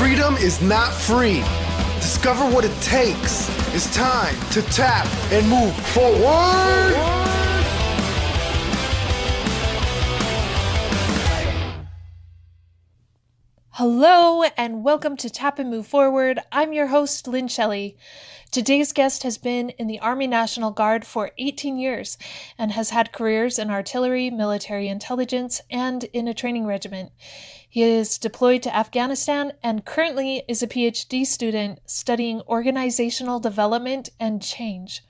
Freedom is not free. Discover what it takes. It's time to tap and move forward. Hello and welcome to Tap and Move Forward. I'm your host, Lynn Shelley. Today's guest has been in the Army National Guard for 18 years and has had careers in artillery, military intelligence, and in a training regiment. He is deployed to Afghanistan and currently is a PhD student studying organizational development and change.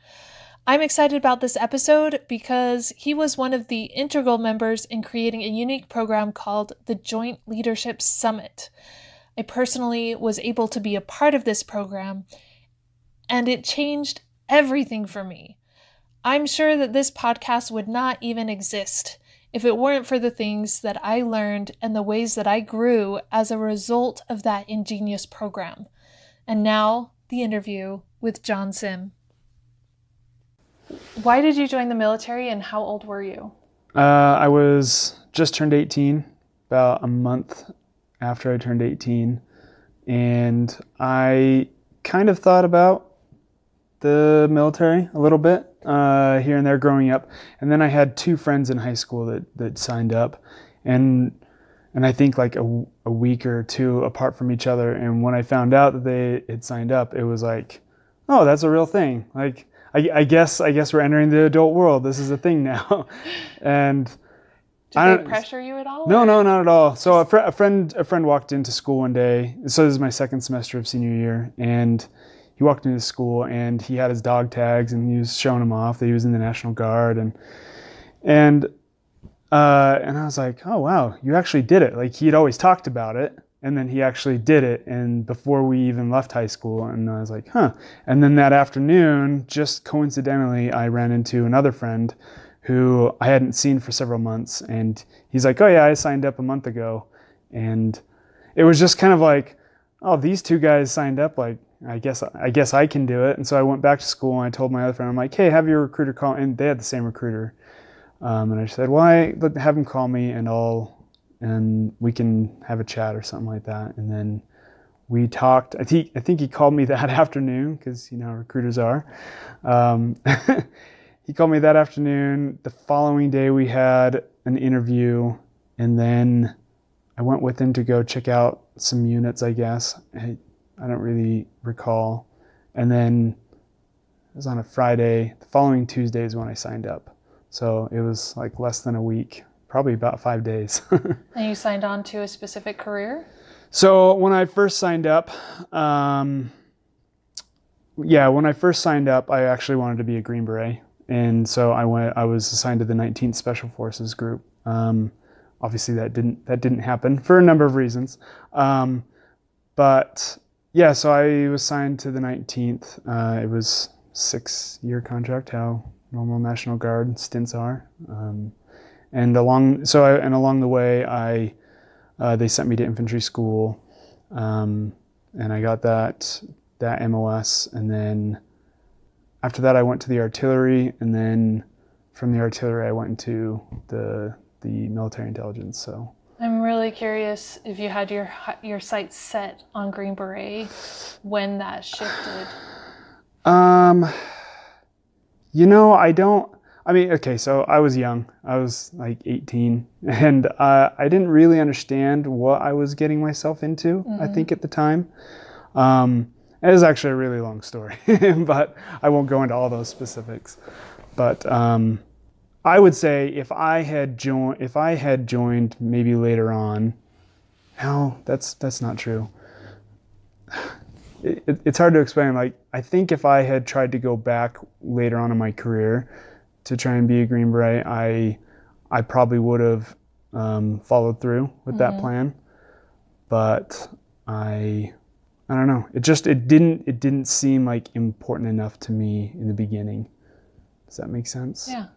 I'm excited about this episode because he was one of the integral members in creating a unique program called the Joint Leadership Summit. I personally was able to be a part of this program, and it changed everything for me. I'm sure that this podcast would not even exist if it weren't for the things that I learned and the ways that I grew as a result of that ingenious program. And now, the interview with John Sim. Why did you join the military and how old were you? I was just turned 18, about a month after I turned 18. And I kind of thought about the military a little bit here and there growing up. And then I had two friends in high school that signed up. And I think like a week or two apart from each other. And when I found out that they had signed up, it was like, oh, that's a real thing. Like, I guess we're entering the adult world. This is a thing now. And did they pressure you at all? No, not at all. So a friend walked into school one day. So this is my second semester of senior year, and he walked into school and he had his dog tags and he was showing them off that he was in the National Guard and I was like, oh wow, you actually did it. Like he'd always talked about it. And then he actually did it, and before we even left high school, and I was like, huh. And then that afternoon, just coincidentally, I ran into another friend who I hadn't seen for several months, and he's like, oh yeah, I signed up a month ago. And it was just kind of like, oh, these two guys signed up, like, I guess I can do it. And so I went back to school, and I told my other friend, I'm like, hey, have your recruiter call, and they had the same recruiter. And I said, well, have him call me, and we can have a chat or something like that. And then we talked. I think he called me that afternoon because, you know, recruiters are. He called me that afternoon. The following day we had an interview, and then I went with him to go check out some units, I guess. I don't really recall. And then it was on a Friday. The following Tuesday is when I signed up. So it was like less than a week. Probably about 5 days. And you signed on to a specific career? So when I first signed up, I actually wanted to be a Green Beret. And so I was assigned to the 19th Special Forces group. Obviously that didn't happen for a number of reasons. But yeah, so I was signed to the 19th. It was 6-year contract, how normal National Guard stints are. And along the way, they sent me to infantry school, and I got that MOS. And then after that, I went to the artillery, and then from the artillery, I went into the military intelligence. So I'm really curious if you had your sights set on Green Beret when that shifted. You know, I don't. I mean, okay, so I was young. I was like 18, and I didn't really understand what I was getting myself into, I think, at the time. It is actually a really long story, but I won't go into all those specifics. But I would say if I had joined maybe later on, no, that's not true. It's hard to explain. Like, I think if I had tried to go back later on in my career to try and be a Green Beret, I probably would have followed through with that plan. But I don't know. It didn't seem like important enough to me in the beginning. Does that make sense? Yeah.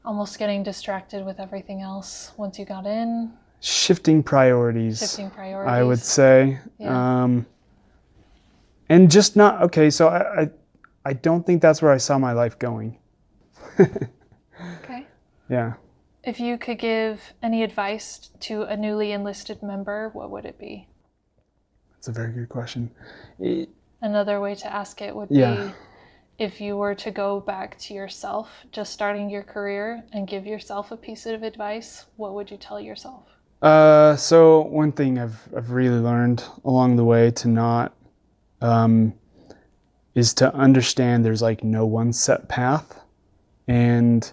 Almost getting distracted with everything else once you got in. Shifting priorities. I would say. Yeah. And just not okay. So I don't think that's where I saw my life going. Okay. Yeah. If you could give any advice to a newly enlisted member, what would it be? That's a very good question. Another way to ask it would Yeah. be, if you were to go back to yourself, just starting your career, and give yourself a piece of advice, what would you tell yourself? So one thing I've really learned along the way to not is to understand there's like no one set path, and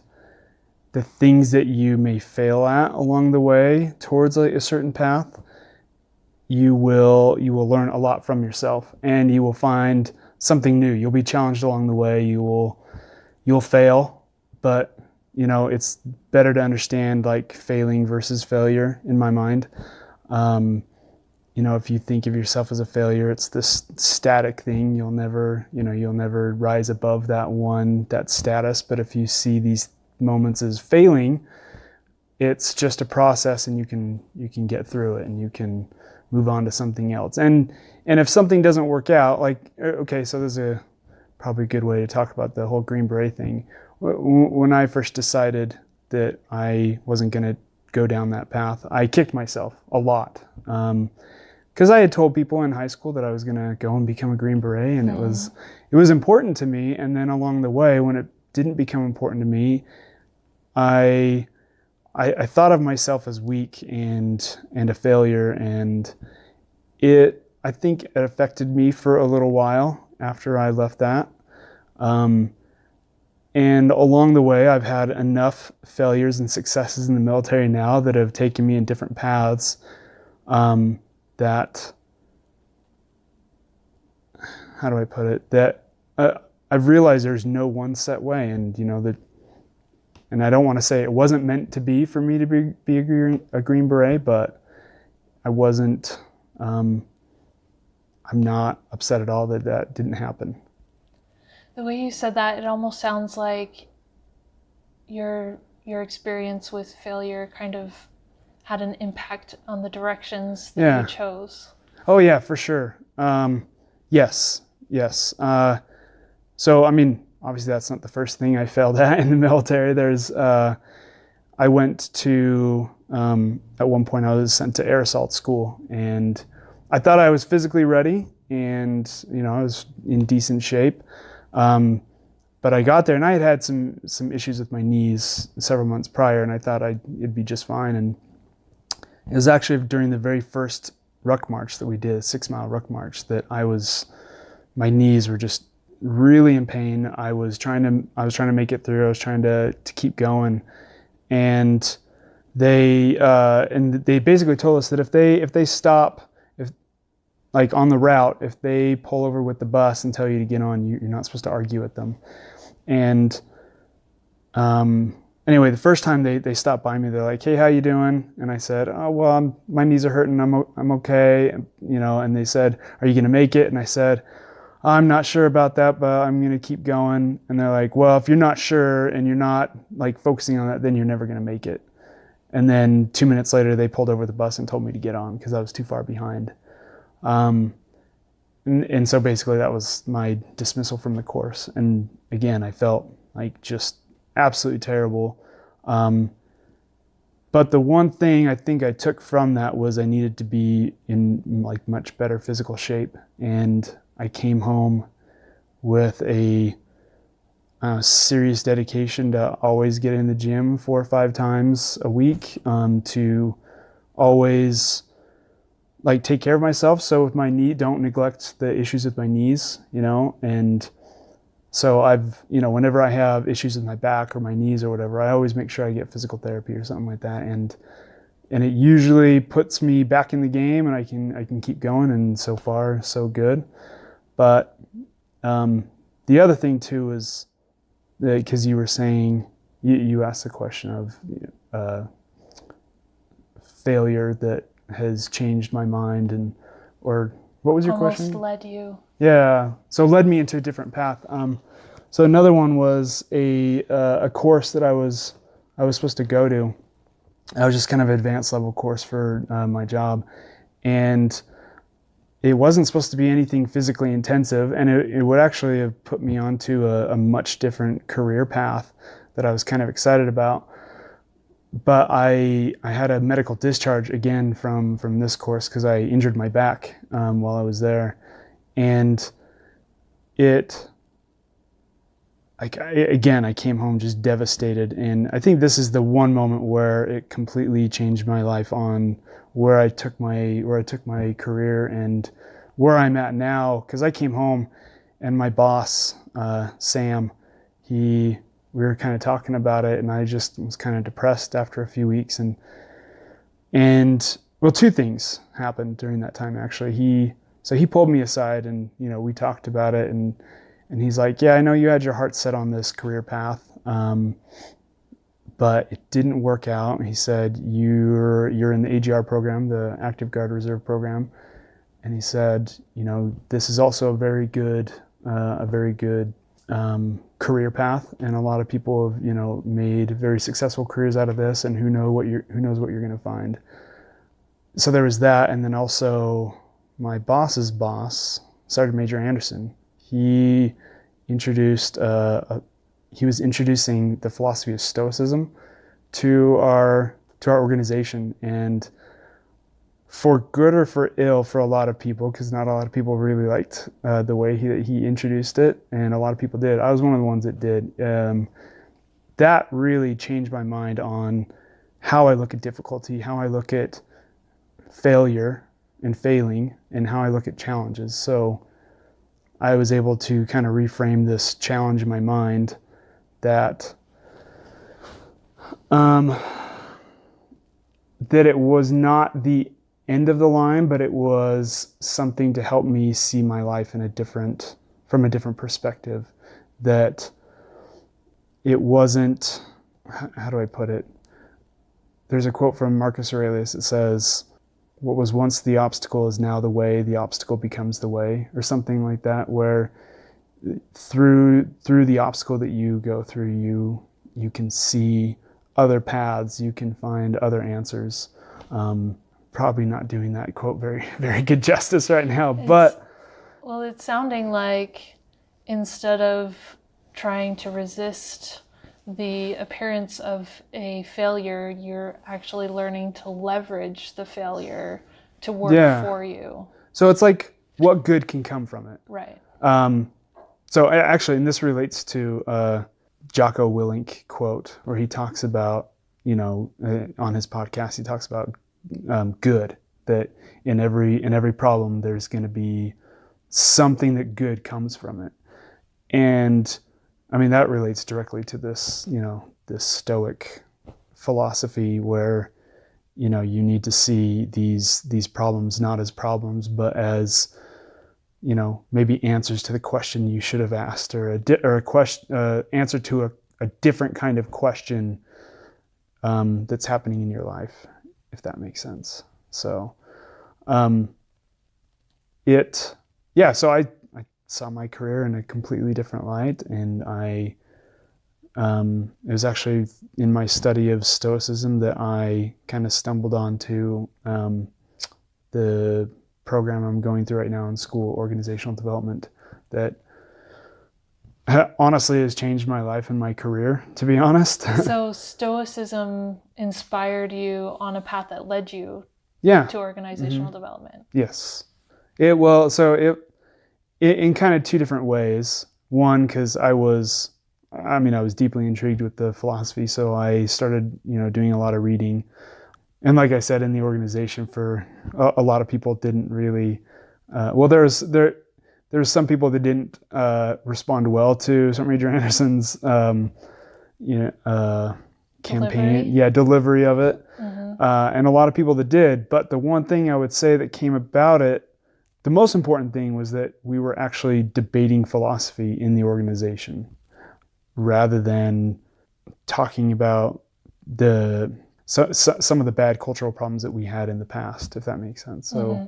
the things that you may fail at along the way towards like a certain path, you will learn a lot from yourself, and you will find something new. You'll be challenged along the way. You'll fail, but it's better to understand like failing versus failure in my mind. If you think of yourself as a failure, it's this static thing. You'll never rise above that status. But if you see these moments as failing, it's just a process, and you can get through it, and you can move on to something else. And if something doesn't work out, like, okay, so there's probably a good way to talk about the whole Green Beret thing. When I first decided that I wasn't going to go down that path, I kicked myself a lot. Because I had told people in high school that I was going to go and become a Green Beret, and it was important to me. And then along the way, when it didn't become important to me, I thought of myself as weak and a failure, and I think it affected me for a little while after I left that. And along the way, I've had enough failures and successes in the military now that have taken me in different paths, that, how do I put it, that I've realized there's no one set way, and and I don't want to say it wasn't meant to be for me to be a Green Beret, but I wasn't, I'm not upset at all that didn't happen. The way you said that, it almost sounds like your experience with failure kind of had an impact on the directions that you chose. Oh yeah, for sure. Yes. So, I mean, obviously that's not the first thing I failed at in the military. I went to, at one point I was sent to air assault school, and I thought I was physically ready, and, I was in decent shape. But I got there, and I had some issues with my knees several months prior, and I thought it'd be just fine. And it was actually during the very first ruck march that we did, a 6-mile ruck march, that my knees were just really in pain. I was trying to make it through. I was trying to keep going, and they basically told us that if they stop, like on the route, if they pull over with the bus and tell you to get on, you're not supposed to argue with them. And anyway, the first time they stopped by me, they're like, "Hey, how you doing?" And I said, "Oh, well, my knees are hurting. I'm okay." And they said, "Are you going to make it?" And I said, "I'm not sure about that, but I'm going to keep going." And they're like, "Well, if you're not sure and you're not like focusing on that, then you're never going to make it." And then 2 minutes later, they pulled over the bus and told me to get on because I was too far behind. And so basically that was my dismissal from the course. And again, I felt like just absolutely terrible. But the one thing I think I took from that was I needed to be in like much better physical shape. And I came home with a serious dedication to always get in the gym 4 or 5 times a week, to always like take care of myself. So with my knee, don't neglect the issues with my knees, and so I've, whenever I have issues with my back or my knees or whatever, I always make sure I get physical therapy or something like that. And it usually puts me back in the game, and I can keep going, and so far so good. But the other thing too is that, because you were saying, you asked the question of failure that has changed my mind, or what was your question? Almost led you. Yeah, so led me into a different path. So another one was a course that I was supposed to go to. I was just kind of an advanced level course for my job, and it wasn't supposed to be anything physically intensive, and it would actually have put me onto a much different career path that I was kind of excited about. but I had a medical discharge again from this course because I injured my back while I was there, and I came home just devastated. And I think this is the one moment where it completely changed my life on where I took my career and where I'm at now. Because I came home and my boss, Sam, we were kind of talking about it, and I just was kind of depressed after a few weeks. And well, two things happened during that time, actually. He pulled me aside, and, we talked about it, and he's like, yeah, I know you had your heart set on this career path, but it didn't work out. And he said, you're in the AGR program, the Active Guard Reserve program. And he said, this is also a very good career path. And a lot of people have, made very successful careers out of this, and who knows what you're going to find. So there was that. And then also my boss's boss, Sergeant Major Anderson, he was introducing the philosophy of Stoicism to our organization, and for good or for ill for a lot of people, because not a lot of people really liked the way he introduced it, and a lot of people did. I was one of the ones that did. That really changed my mind on how I look at difficulty, how I look at failure and failing, and how I look at challenges. So I was able to kind of reframe this challenge in my mind that it was not the end of the line, but it was something to help me see my life from a different perspective. That it wasn't, how do I put it? There's a quote from Marcus Aurelius that says, what was once the obstacle is now the way, the obstacle becomes the way, or something like that, where through the obstacle that you go through, you can see other paths, you can find other answers. Probably not doing that quote very, very good justice right now, but... Well, it's sounding like instead of trying to resist the appearance of a failure, you're actually learning to leverage the failure to work for you. So it's like, what good can come from it? Right. So actually, and this relates to Jocko Willink quote, where he talks about, on his podcast, he talks about good, that in every problem, there's going to be something that good comes from it. And I mean, that relates directly to this, this Stoic philosophy where, you need to see these problems not as problems, but as, maybe answers to the question you should have asked, or a question, answer to a different kind of question that's happening in your life, if that makes sense. So, so I saw my career in a completely different light, and it was actually in my study of Stoicism that I kind of stumbled onto the program I'm going through right now in school, organizational development, that honestly has changed my life and my career, to be honest. So Stoicism inspired you on a path that led you to organizational development. Yes. It in kind of two different ways. One, because I was deeply intrigued with the philosophy, so I started, doing a lot of reading. And like I said, in the organization, for a lot of people didn't really, there's some people that didn't respond well to Sergeant Major Anderson's, campaign, delivery of it. And a lot of people that did. But the one thing I would say that came about it, the most important thing, was that we were actually debating philosophy in the organization, rather than talking about some of the bad cultural problems that we had in the past, if that makes sense. So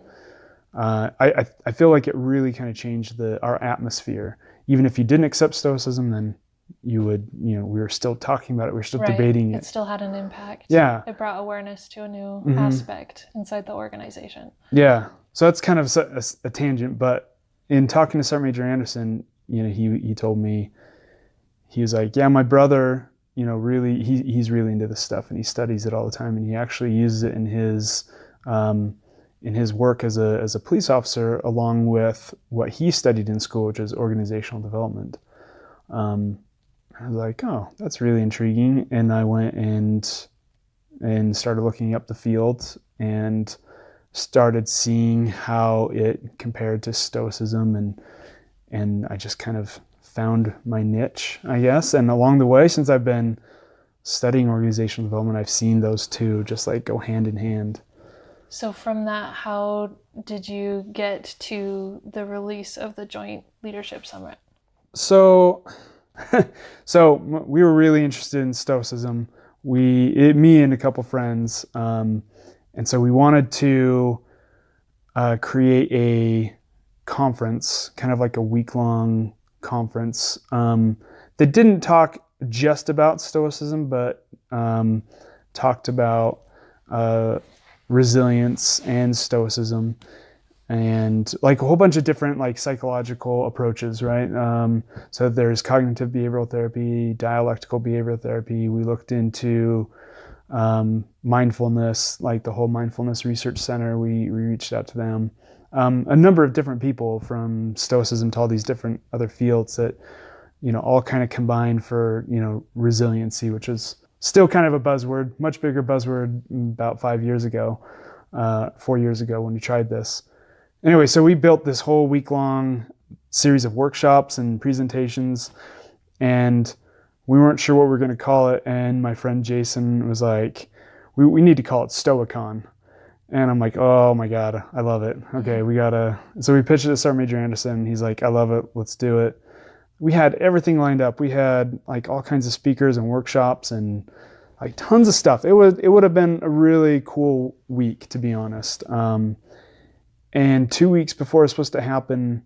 I feel like it really kind of changed our atmosphere. Even if you didn't accept Stoicism, then you would, we were still talking about it. We were still debating it. It still had an impact. Yeah. It brought awareness to a new aspect inside the organization. Yeah. So that's kind of a tangent, but in talking to Sergeant Major Anderson, he told me, he was like, yeah, my brother, he's really into this stuff, and he studies it all the time, and he actually uses it in his work as a police officer, along with what he studied in school, which is organizational development. I was like, oh, that's really intriguing. And I went and started looking up the field and started seeing how it compared to Stoicism, and I just kind of found my niche, I guess. And along the way, since I've been studying organizational development, I've seen those two just like go hand in hand. So from that, how did you get to the release of the Joint Leadership Summit? So we were really interested in Stoicism. Me and a couple friends, and so we wanted to create a conference, kind of like a week-long conference that didn't talk just about Stoicism, but talked about resilience and Stoicism, and like a whole bunch of different like psychological approaches, right? So there's cognitive behavioral therapy, dialectical behavioral therapy. We looked into mindfulness, like the whole Mindfulness Research Center. We reached out to them. A number of different people from Stoicism to all these different other fields that, all kind of combined for, resiliency, which is still kind of a buzzword, much bigger buzzword about 4 years ago when we tried this. Anyway, so we built this whole week-long series of workshops and presentations, and we weren't sure what we were going to call it. And my friend Jason was like, we need to call it Stoicon. And I'm like, oh my God, I love it. Okay, so we pitched it to Sergeant Major Anderson. He's like, I love it, let's do it. We had everything lined up. We had like all kinds of speakers and workshops and like tons of stuff. It would have been a really cool week, to be honest. And 2 weeks before it was supposed to happen,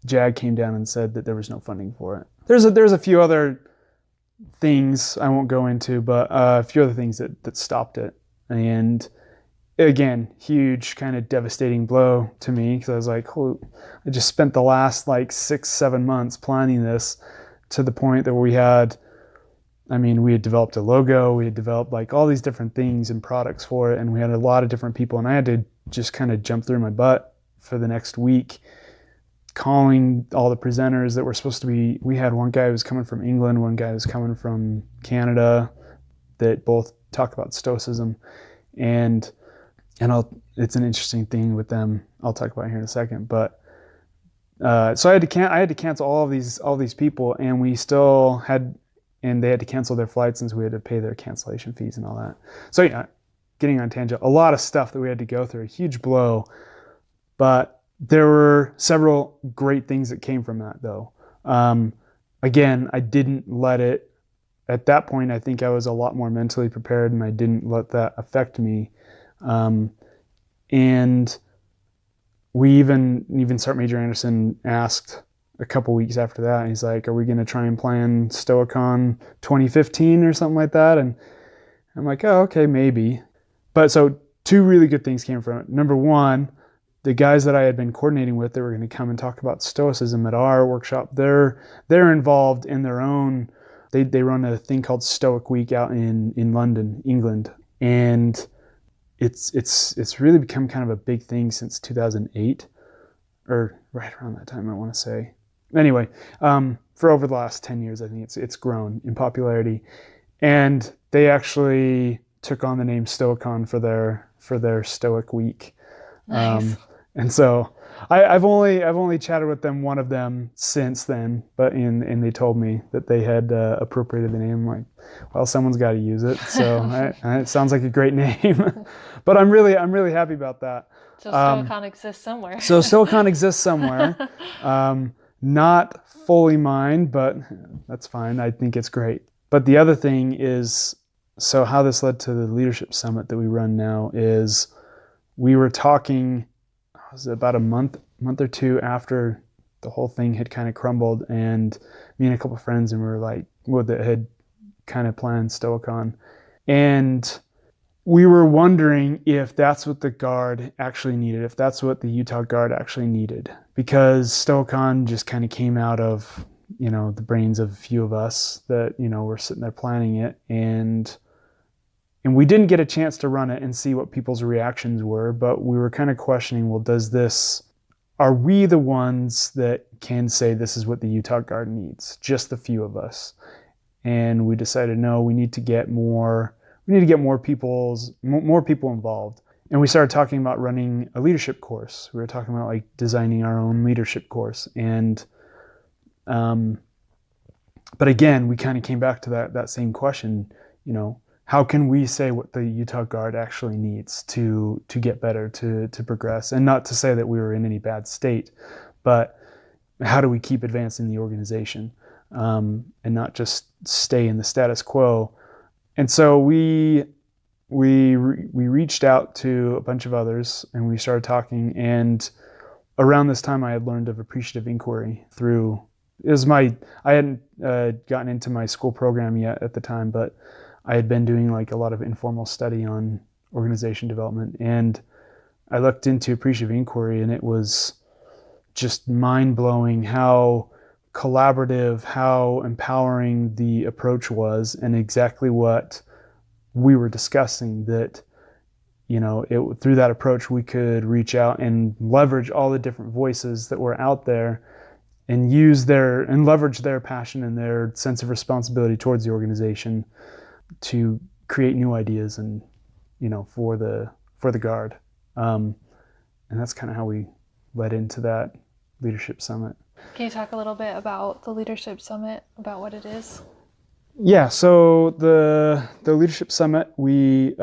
JAG came down and said that there was no funding for it. There's a few other things I won't go into, but a few other things that stopped it. And again, huge kind of devastating blow to me, because I was like, oh, I just spent the last like 6-7 months planning this, to the point that we had developed a logo, we had developed like all these different things and products for it, and we had a lot of different people, and I had to just kind of jump through my butt for the next week, calling all the presenters that were supposed to be. We had one guy who was coming from England, one guy who was coming from Canada, that both talk about Stoicism, and it's an interesting thing with them. I'll talk about it here in a second. But so I had to cancel all these people, and they had to cancel their flights, since we had to pay their cancellation fees and all that. So yeah, getting on tangent, a lot of stuff that we had to go through, a huge blow. But there were several great things that came from that, though. Again, I didn't let it. At that point, I think I was a lot more mentally prepared, and I didn't let that affect me. And we even Sergeant Major Anderson asked a couple weeks after that, and he's like, are we going to try and plan Stoicon 2015 or something like that? And I'm like, oh, okay, maybe. But so 2 really good things came from it. Number one, the guys that I had been coordinating with that were going to come and talk about Stoicism at our workshop, they're involved in their own. They run a thing called Stoic Week out in London, England, and it's really become kind of a big thing since 2008, or right around that time, I want to say. Anyway, for over the last 10 years, I think it's grown in popularity, and they actually took on the name Stoicon for their Stoic Week. Nice. And so I've only chatted with one of them since then, and they told me that they had appropriated the name. I'm like, well, someone's got to use it, so it sounds like a great name. But I'm really happy about that. So Stoicon exists somewhere. So Stoicon exists somewhere. Not fully mine, but that's fine. I think it's great. But the other thing is, so how this led to the leadership summit that we run now is, we were talking, it was about a month or two after the whole thing had kind of crumbled, and me and a couple of friends, and we were like, that had kind of planned Stoicon, and we were wondering if that's what the Guard actually needed, if that's what the Utah Guard actually needed, because Stoicon just kind of came out of the brains of a few of us that, were sitting there planning it. And we didn't get a chance to run it and see what people's reactions were, but we were kind of questioning, well, are we the ones that can say this is what the Utah Guard needs? Just the few of us. And we decided, no, we need to get more people involved. And we started talking about running a leadership course. We were talking about like designing our own leadership course. And, but again, we kind of came back to that same question, how can we say what the Utah Guard actually needs to get better, to progress? And not to say that we were in any bad state, but how do we keep advancing the organization, and not just stay in the status quo? And so we reached out to a bunch of others and we started talking. And around this time, I had learned of Appreciative Inquiry I hadn't gotten into my school program yet at the time, but I had been doing like a lot of informal study on organization development. And I looked into Appreciative Inquiry, and it was just mind-blowing how collaborative, how empowering the approach was, and exactly what we were discussing, that through that approach we could reach out and leverage all the different voices that were out there and leverage their passion and their sense of responsibility towards the organization to create new ideas and for the Guard. And that's kind of how we led into that leadership summit. Can you talk a little bit about the leadership summit, about what it is? Yeah, so the leadership summit, we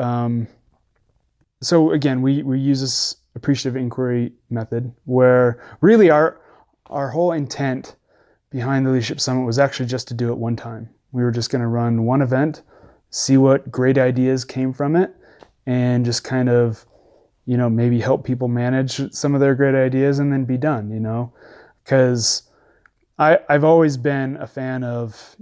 use this appreciative inquiry method, where really our whole intent behind the leadership summit was actually just to do it one time. We were just going to run one event, see what great ideas came from it, and just kind of maybe help people manage some of their great ideas and then be done, because I've always been a fan of,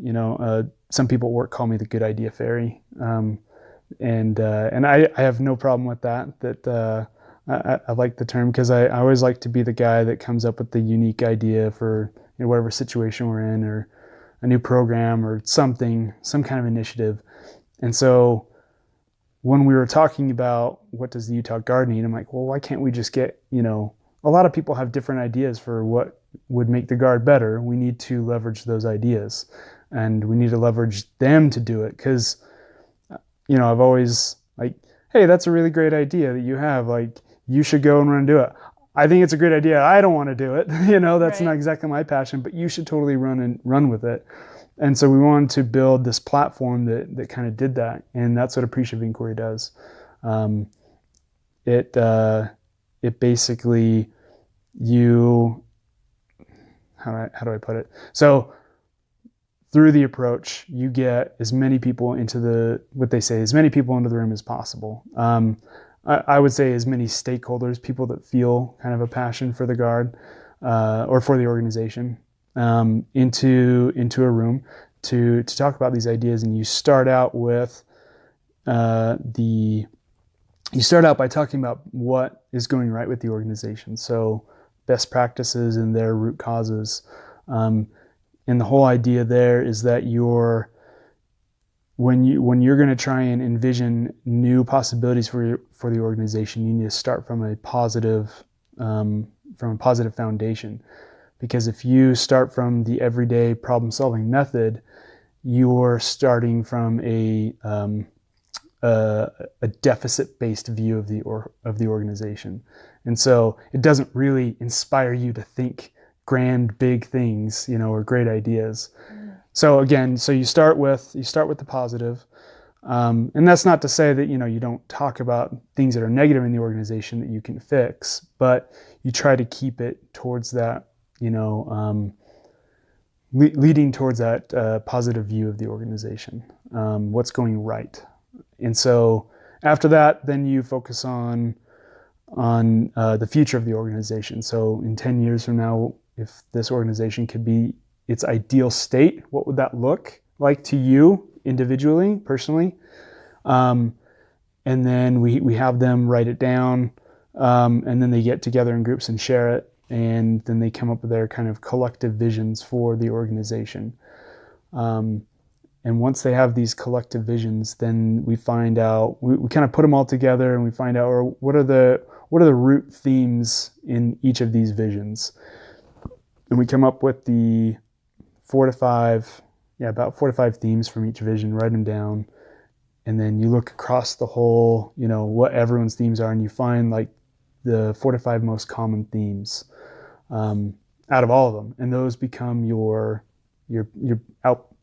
some people at work call me the good idea fairy. And I have no problem with that. I like the term, because I always like to be the guy that comes up with the unique idea for whatever situation we're in, or a new program or some kind of initiative. And so when we were talking about what does the Utah Guard need, I'm like, well, why can't we just get, a lot of people have different ideas for what would make the Guard better. We need to leverage those ideas, and we need to leverage them to do it. Because, I've always like, hey, that's a really great idea that you have. Like, you should go and run and do it. I think it's a great idea. I don't want to do it. That's not exactly my passion, but you should totally run with it. And so we wanted to build this platform that kind of did that. And that's what Appreciative Inquiry does. It basically, how do I put it? So through the approach, you get as many people into the room as possible. I would say as many stakeholders, people that feel kind of a passion for the Guard, or for the organization, into a room to talk about these ideas. And you start out by talking about what is going right with the organization. So best practices and their root causes. And the whole idea there is that when you're going to try and envision new possibilities for the organization, you need to start from a positive foundation. Because if you start from the everyday problem-solving method, you're starting from a deficit-based view of the organization, and so it doesn't really inspire you to think grand, big things, or great ideas. So again, you start with the positive, and that's not to say that you don't talk about things that are negative in the organization that you can fix, but you try to keep it towards that, leading towards that positive view of the organization, what's going right. And so after that, then you focus on the future of the organization. So in 10 years from now, if this organization could be its ideal state, what would that look like to you individually, personally? And then we have them write it down, and then they get together in groups and share it. and then they come up with their kind of collective visions for the organization. And once they have these collective visions, then we find out, we kind of put them all together, and we find out, or what are the root themes in each of these visions. And we come up with the about 4 to 5 themes from each vision, write them down. And then you look across the whole, what everyone's themes are, and you find like the 4 to 5 most common themes out of all of them. And those become your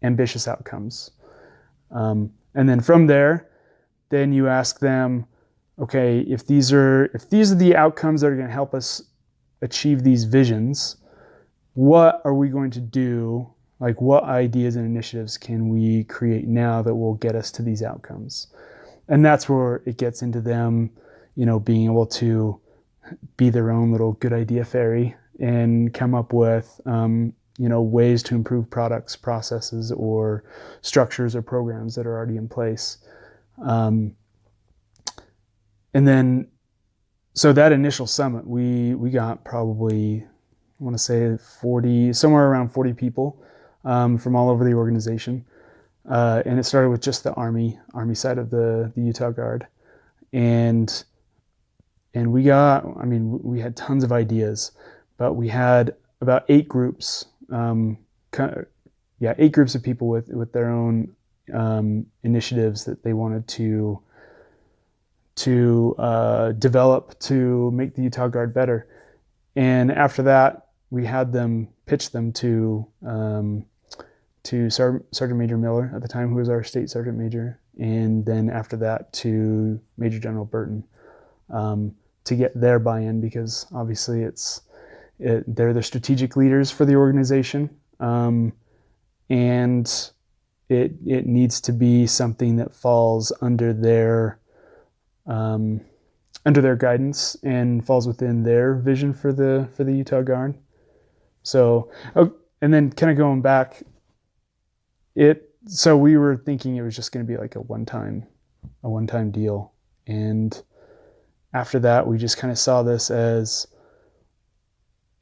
ambitious outcomes. And then from there, then you ask them, okay, if these are the outcomes that are going to help us achieve these visions, what are we going to do? Like, what ideas and initiatives can we create now that will get us to these outcomes? And that's where it gets into them, being able to be their own little good idea fairy and come up with, ways to improve products, processes, or structures or programs that are already in place. And then, so that initial summit, we got probably, I want to say somewhere around 40 people from all over the organization. And it started with just the Army side of the Utah Guard. And we had tons of ideas, but we had about 8 groups, 8 groups of people with their own initiatives that they wanted to develop to make the Utah Guard better. And after that, we had them pitch them to Sergeant Major Miller at the time, who was our state sergeant major, and then after that to Major General Burton, to get their buy-in, because obviously they're the strategic leaders for the organization, and it needs to be something that falls under their guidance and falls within their vision for the Utah Guard. So, and then kind of going back, so we were thinking it was just going to be like a one-time deal. And after that, we just kind of saw this as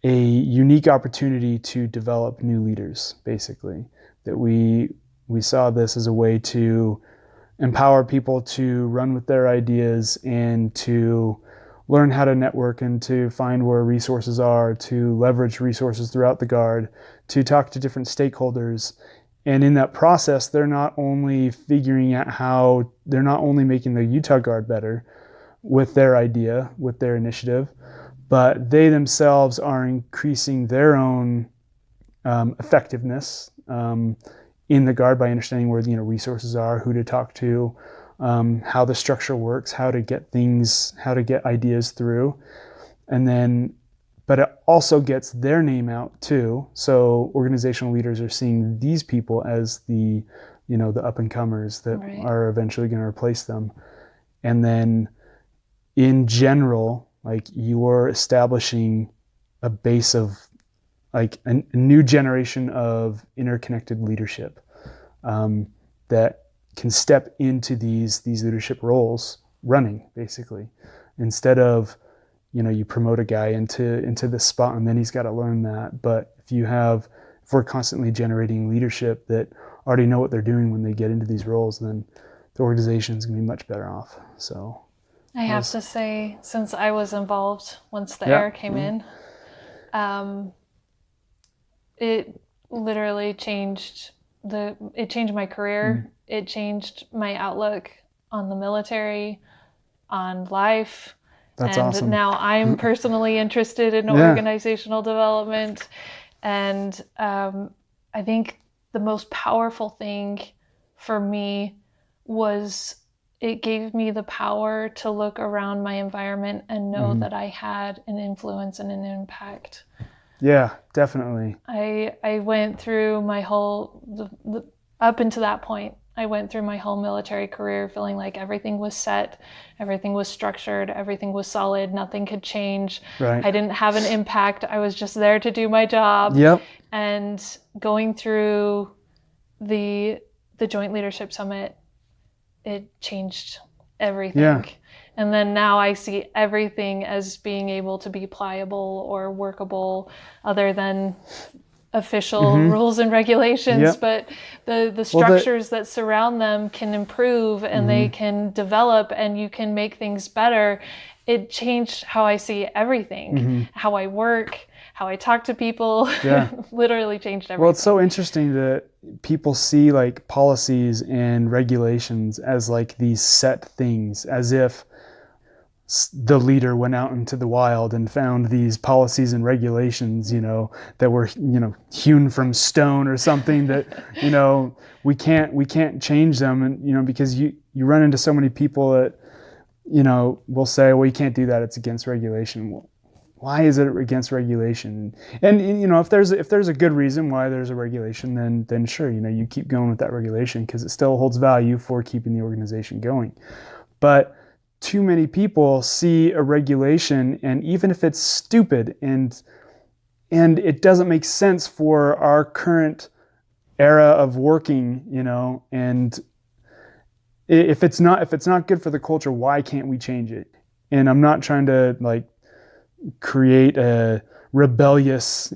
a unique opportunity to develop new leaders, basically. That we saw this as a way to empower people to run with their ideas and to learn how to network and to find where resources are, to leverage resources throughout the Guard, to talk to different stakeholders. And in that process, they're not only figuring out how, they're not only making the Utah Guard better with their idea, with their initiative, but they themselves are increasing their own effectiveness in the Guard by understanding where resources are, who to talk to, how the structure works, how to get ideas through. And then, but it also gets their name out too. So organizational leaders are seeing these people as the up and comers that are eventually going to replace them. And then in general, like, you're establishing a base of like a new generation of interconnected leadership that can step into these leadership roles running, basically, instead of you promote a guy into this spot and then he's got to learn that. But if we're constantly generating leadership that already know what they're doing when they get into these roles, then the organization is going to be much better off. So I have to say, since I was involved once the air came in, it literally changed my career. It changed my outlook on the military, on life. That's and awesome. Now I'm personally interested in organizational development. And I think the most powerful thing for me was it gave me the power to look around my environment and know that I had an influence and an impact. Yeah, definitely. I went through my whole, up until that point, I went through my whole military career feeling like everything was set, everything was structured, everything was solid, nothing could change. Right. I didn't have an impact. I was just there to do my job. Yep. And going through the Joint Leadership Summit, it changed everything. Yeah. And then now I see everything as being able to be pliable or workable other than official rules and regulations. Yep. But the structures that surround them can improve and they can develop and you can make things better. It changed how I see everything, how I work, how I talk to people. Yeah. Literally changed everything. Well, it's so interesting that people see like policies and regulations as like these set things, as if the leader went out into the wild and found these policies and regulations, that were, hewn from stone or something that, we can't change them. And, because you run into so many people that, will say, well, you can't do that. It's against regulation. Well, why is it against regulation? And if there's a good reason why there's a regulation, then sure, you keep going with that regulation because it still holds value for keeping the organization going. But too many people see a regulation, and even if it's stupid and it doesn't make sense for our current era of working, and if it's not good for the culture, why can't we change it? And I'm not trying to like create a rebellious,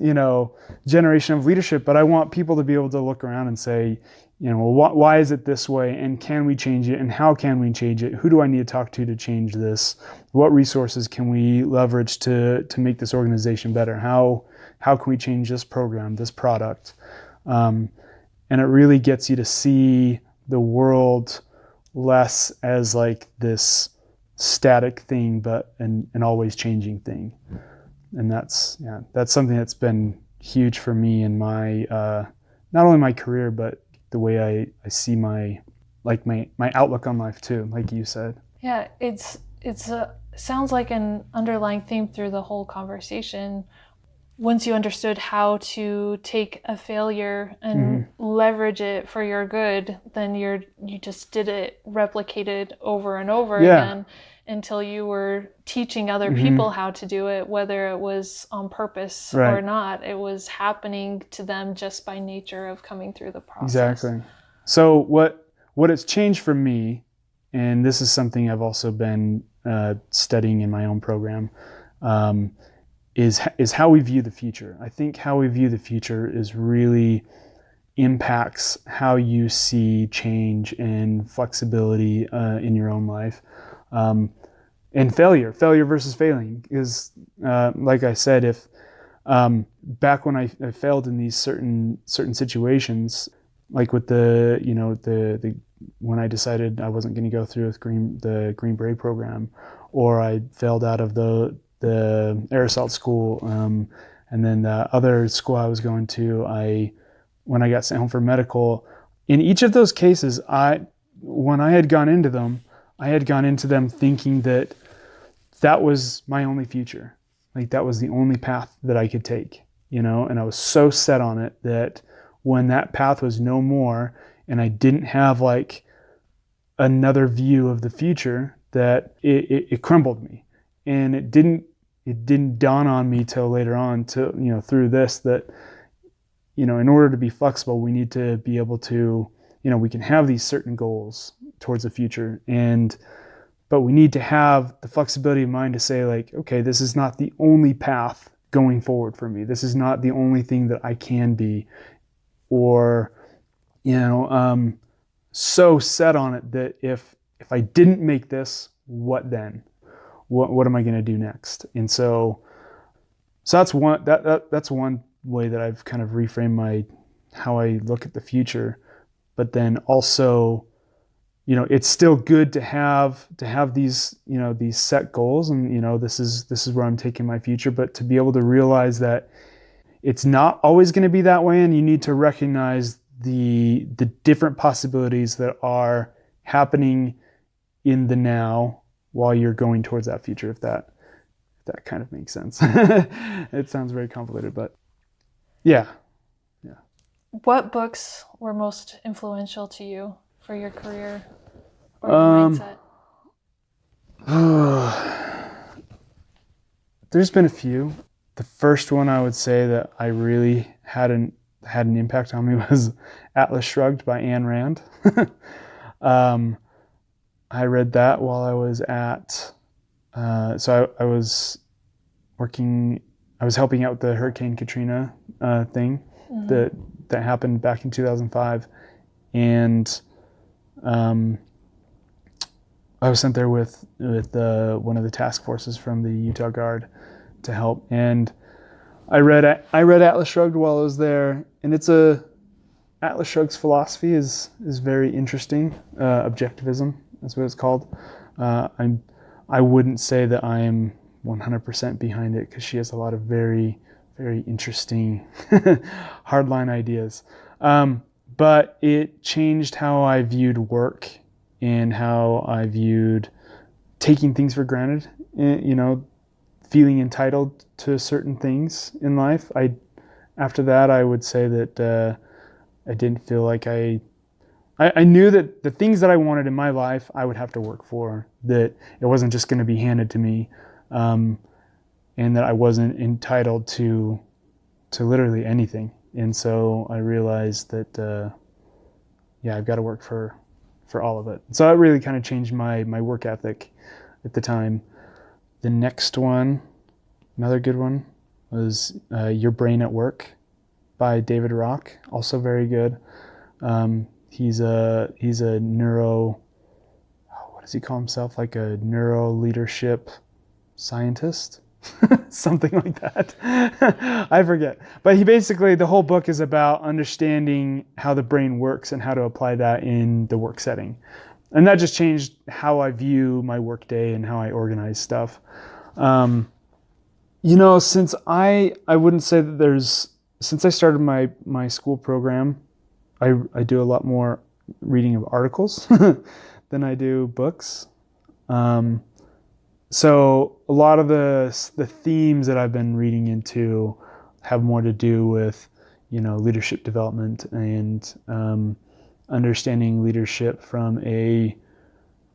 generation of leadership, but I want people to be able to look around and say, why is it this way? And can we change it? And how can we change it? Who do I need to talk to change this? What resources can we leverage to make this organization better? How can we change this program, this product? And it really gets you to see the world less as like this static thing, but an always changing thing. And that's something that's been huge for me in my, not only my career, but the way I see my outlook on life too, like you said. Yeah, it's sounds like an underlying theme through the whole conversation. Once you understood how to take a failure and leverage it for your good, then you just did it, replicated over and over again until you were teaching other people how to do it, whether it was on purpose or not. It was happening to them just by nature of coming through the process. Exactly. So what has changed for me, and this is something I've also been studying in my own program, is how we view the future. I think how we view the future is really impacts how you see change and flexibility in your own life. And failure versus failing is, like I said, if back when I failed in these certain situations, like with the when I decided I wasn't going to go through with the Green Beret program, or I failed out of the air assault school, and then the other school I was going to, when I got sent home for medical, in each of those cases, when I had gone into them thinking that was my only future. Like that was the only path that I could take, and I was so set on it that when that path was no more and I didn't have like another view of the future, that it crumbled me. And it didn't dawn on me till later on through this, that, in order to be flexible, we need to be able to, we can have these certain goals towards the future, but we need to have the flexibility of mind to say like, okay, this is not the only path going forward for me. This is not the only thing that I can be, or, so set on it that if I didn't make this, what then? What am I going to do next? And so that's one way that I've kind of reframed how I look at the future. But then also, it's still good to have these, these set goals, and this is where I'm taking my future. But to be able to realize that it's not always going to be that way, and you need to recognize the different possibilities that are happening in the now while you're going towards that future, if that kind of makes sense. It sounds very convoluted, but yeah. What books were most influential to you for your career or your mindset? There's been a few. The first one I would say that I really had an impact on me was Atlas Shrugged by Ayn Rand. I read that while I was at, I was working, I was helping out with the Hurricane Katrina thing that happened back in 2005. And I was sent there with one of the task forces from the Utah Guard to help. And I read Atlas Shrugged while I was there, and Atlas Shrugged's philosophy is very interesting. Objectivism, that's what it's called. I wouldn't say that I'm 100% behind it, because she has a lot of very, very interesting hardline ideas. But it changed how I viewed work and how I viewed taking things for granted, feeling entitled to certain things in life. After that, I would say that I didn't feel like I knew that the things that I wanted in my life, I would have to work for, that it wasn't just going to be handed to me, and that I wasn't entitled to literally anything. And so I realized that, I've got to work for all of it. So that really kind of changed my work ethic at the time. The next one, another good one, was Your Brain at Work by David Rock, also very good. He's a neuro, what does he call himself? Like a neuro leadership scientist, something like that. I forget. But he basically, the whole book is about understanding how the brain works and how to apply that in the work setting. And that just changed how I view my work day and how I organize stuff. Since I wouldn't say that since I started my school program, I do a lot more reading of articles than I do books. So a lot of the themes that I've been reading into have more to do with, leadership development and understanding leadership from a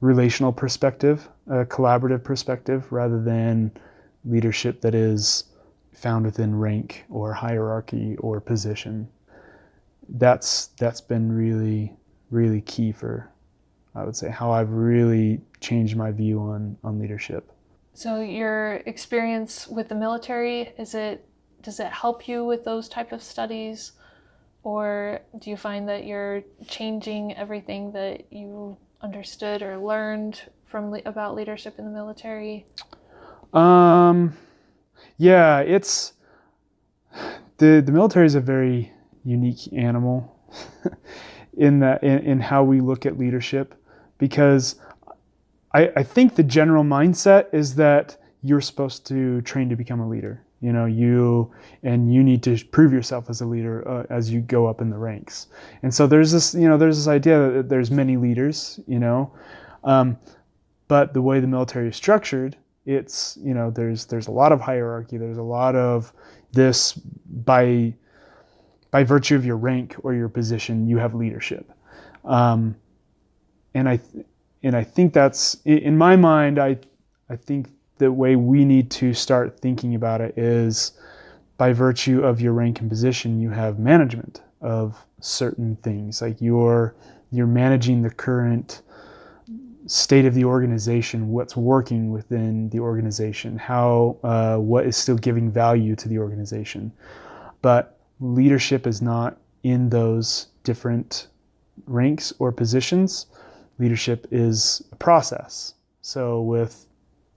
relational perspective, a collaborative perspective, rather than leadership that is found within rank or hierarchy or position. That's been really, really key for, I would say, how I've really changed my view on leadership. So your experience with the military, does it help you with those type of studies? Or do you find that you're changing everything that you understood or learned about leadership in the military? Yeah, it's the military is a very unique animal in how we look at leadership, because I think the general mindset is that you're supposed to train to become a leader. You need to prove yourself as a leader as you go up in the ranks. And so there's this idea that there's many leaders, but the way the military is structured, it's, there's a lot of hierarchy. There's a lot of this by virtue of your rank or your position, you have leadership. And I think that's, in my mind, I think the way we need to start thinking about it is, by virtue of your rank and position, you have management of certain things. Like you're managing the current state of the organization, what's working within the organization, what is still giving value to the organization. But leadership is not in those different ranks or positions. Leadership is a process. So with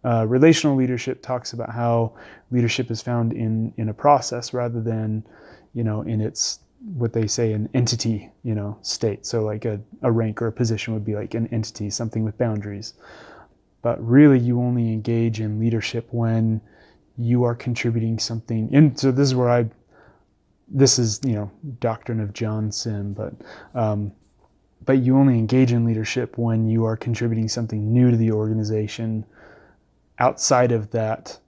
relational leadership talks about how leadership is found in a process rather than, in its, what they say, an entity, state. So like a rank or a position would be like an entity, something with boundaries. But really you only engage in leadership when you are contributing something. And so this is, doctrine of John Sim, but you only engage in leadership when you are contributing something new to the organization outside of that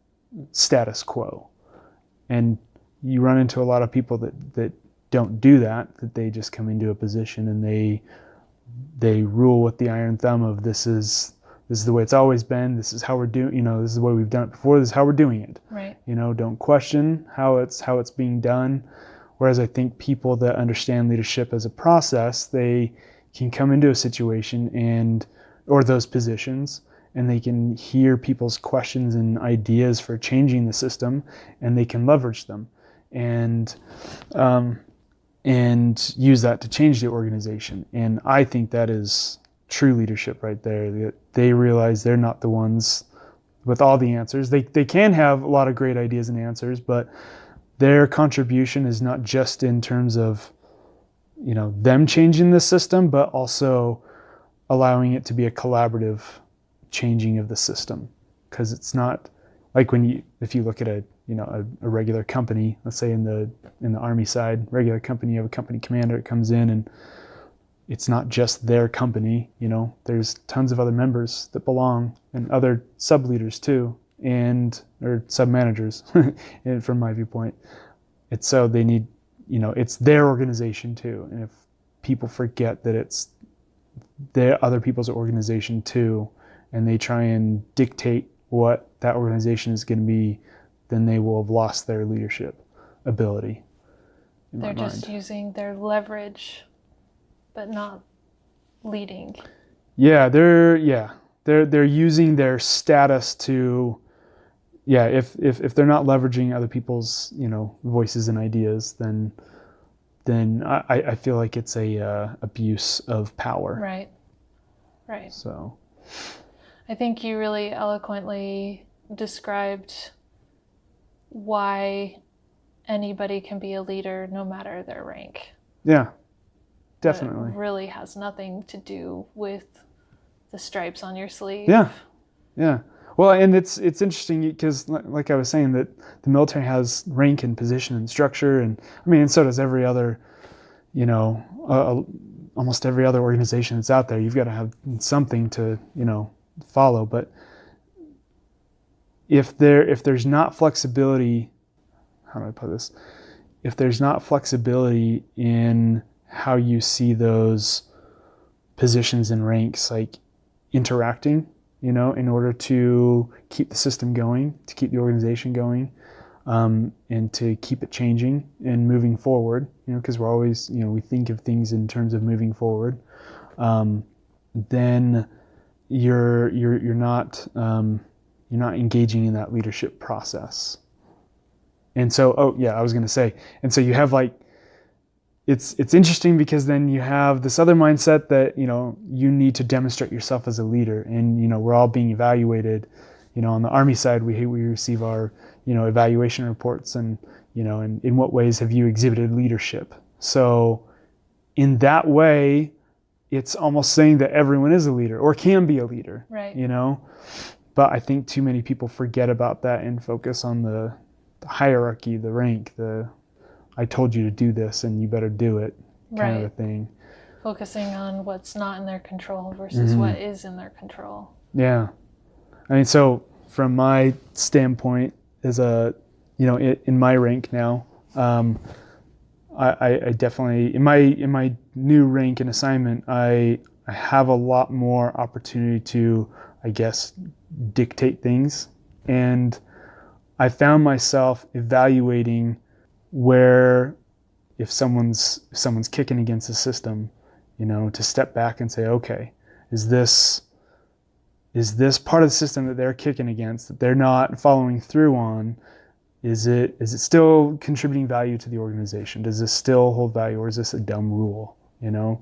status quo. And you run into a lot of people that don't do that they just come into a position and they rule with the iron thumb of this is the way it's always been, this is how we're doing, this is the way we've done it before, this is how we're doing it. Right. Don't question how it's being done. Whereas I think people that understand leadership as a process, they can come into a situation and or those positions, and they can hear people's questions and ideas for changing the system, and they can leverage them and use that to change the organization. And I think that is true leadership right there. That they realize they're not the ones with all the answers. They can have a lot of great ideas and answers, but their contribution is not just in terms of, you know, them changing the system, but also allowing it to be a collaborative changing of the system. Because it's not like if you look at a regular company, let's say in the Army side, regular company, you have a company commander that comes in, and it's not just their company. You know, there's tons of other members that belong, and other sub leaders too, or sub managers, from my viewpoint. It's so they need, you know, it's their organization too. And if people forget that it's their other people's organization too, and they try and dictate what that organization is going to be, then they will have lost their leadership ability. They're just using their leverage, but not leading. Yeah, they're using their status to, if they're not leveraging other people's, you know, voices and ideas, then I feel like it's a abuse of power. Right. So I think you really eloquently described why anybody can be a leader no matter their rank. Yeah, definitely. It really has nothing to do with the stripes on your sleeve. Yeah. Well, and it's interesting because, like I was saying, that the military has rank and position and structure, and I mean, and so does every other, you know, almost every other organization that's out there. You've got to have something to, you know, follow. But if there's not flexibility, how do I put this? If there's not flexibility in how you see those positions and ranks like interacting, you know, in order to keep the system going, to keep the organization going, and to keep it changing and moving forward, you know, because we're always, you know, we think of things in terms of moving forward, then you're not engaging in that leadership process. And so, I was going to say, and so you have like, it's interesting because then you have this other mindset that, you know, you need to demonstrate yourself as a leader, and, you know, we're all being evaluated, you know, on the Army side, we receive our, you know, evaluation reports, and, you know, and in what ways have you exhibited leadership? So in that way, it's almost saying that everyone is a leader or can be a leader, right? You know, but I think too many people forget about that and focus on the hierarchy, the rank, I told you to do this and you better do it kind of a thing. Focusing on what's not in their control versus what is in their control. Yeah. I mean, so from my standpoint as a, you know, in my rank now, I definitely, in my new rank and assignment, I have a lot more opportunity to, I guess, dictate things. And I found myself evaluating where, if someone's kicking against the system, you know, to step back and say, okay, is this part of the system that they're kicking against, that they're not following through on, is it still contributing value to the organization? Does this still hold value, or is this a dumb rule? You know,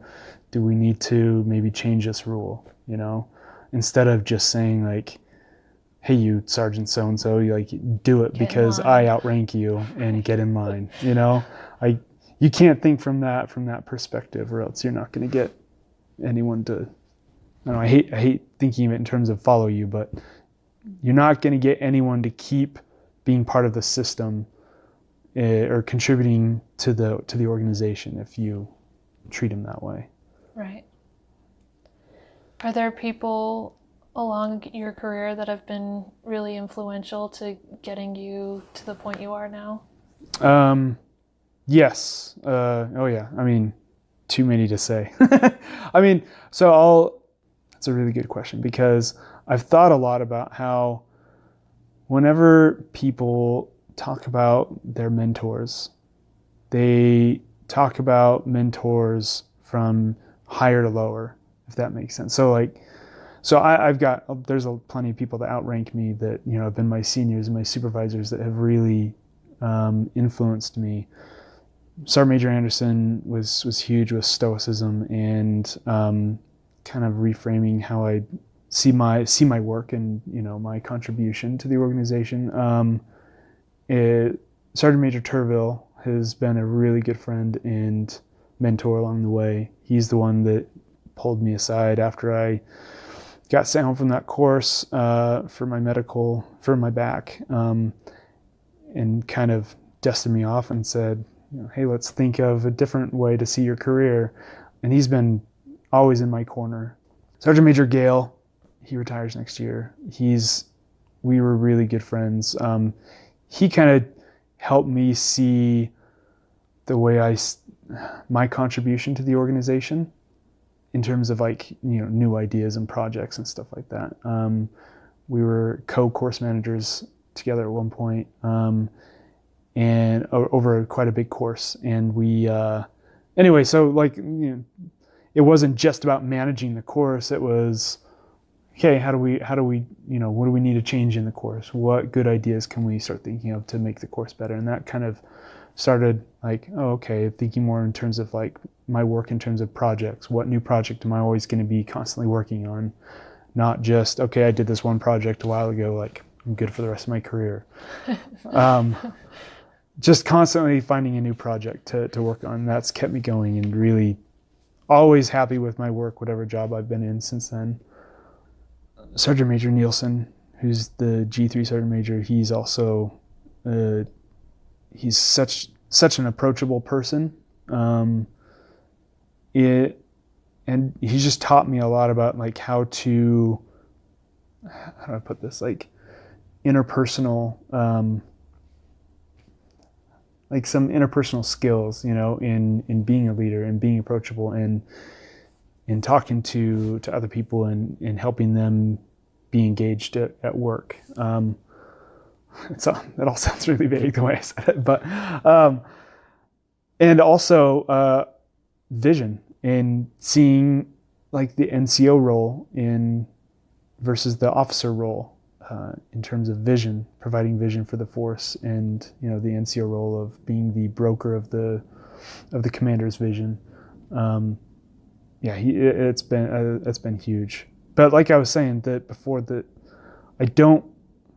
do we need to maybe change this rule? You know, instead of just saying like, hey, you Sergeant so-and-so, you like do it because I outrank you and get in line. You know, you can't think from that perspective, or else you're not going to get anyone to. I don't know, I hate thinking of it in terms of follow you, but you're not going to get anyone to keep being part of the system or contributing to the organization if you treat them that way. Right. Are there people along your career that have been really influential to getting you to the point you are now? Yes. Yeah. I mean, too many to say. I mean, that's a really good question, because I've thought a lot about how whenever people talk about their mentors, they talk about mentors from higher to lower, if that makes sense. So So there's plenty of people that outrank me that, have been my seniors and my supervisors that have really influenced me. Sergeant Major Anderson was huge with stoicism and kind of reframing how I see my work and, my contribution to the organization. Sergeant Major Turville has been a really good friend and mentor along the way. He's the one that pulled me aside after I got sent home from that course for my back, and kind of dusted me off and said, hey, let's think of a different way to see your career. And he's been always in my corner. Sergeant Major Gale, he retires next year. We were really good friends. He kind of helped me see the way my contribution to the organization in terms of new ideas and projects and stuff like that. We were co-course managers together at one point, and over quite a big course. And we, anyway, so it wasn't just about managing the course. It was, okay, how do we, what do we need to change in the course? What good ideas can we start thinking of to make the course better? And that kind of started thinking more in terms of my work in terms of projects. What new project am I always going to be constantly working on? Not just, okay, I did this one project a while ago, I'm good for the rest of my career. Just constantly finding a new project to work on. That's kept me going and really always happy with my work, whatever job I've been in since then. Sergeant Major Nielsen, who's the G3 Sergeant Major, he's also, he's such an approachable person. And he's just taught me a lot about how do I put this, interpersonal, some interpersonal skills, in being a leader and being approachable and in talking to other people and helping them be engaged at work. That all sounds really vague the way I said it, but and also vision and seeing the NCO role versus the officer role. In terms of vision, providing vision for the force, and the NCO role of being the broker of the commander's vision. It's been huge. But like I was saying that before, that I don't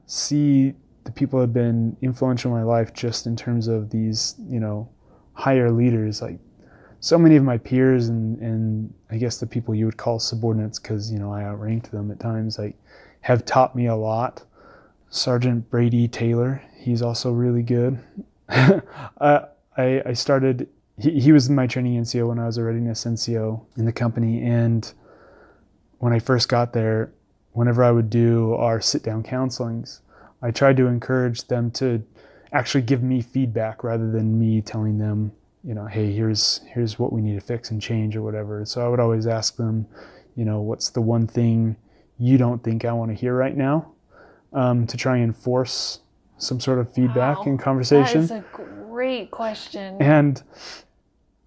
see the people that have been influential in my life just in terms of these higher leaders. So many of my peers and I guess the people you would call subordinates, because I outranked them at times, have taught me a lot. Sergeant Brady Taylor, he's also really good. I started, he was my training NCO when I was a readiness NCO in the company, and when I first got there, whenever I would do our sit-down counselings, I tried to encourage them to actually give me feedback rather than me telling them, hey, here's what we need to fix and change or whatever. So I would always ask them, what's the one thing you don't think I want to hear right now, to try and force some sort of feedback and conversation. That is a great question. And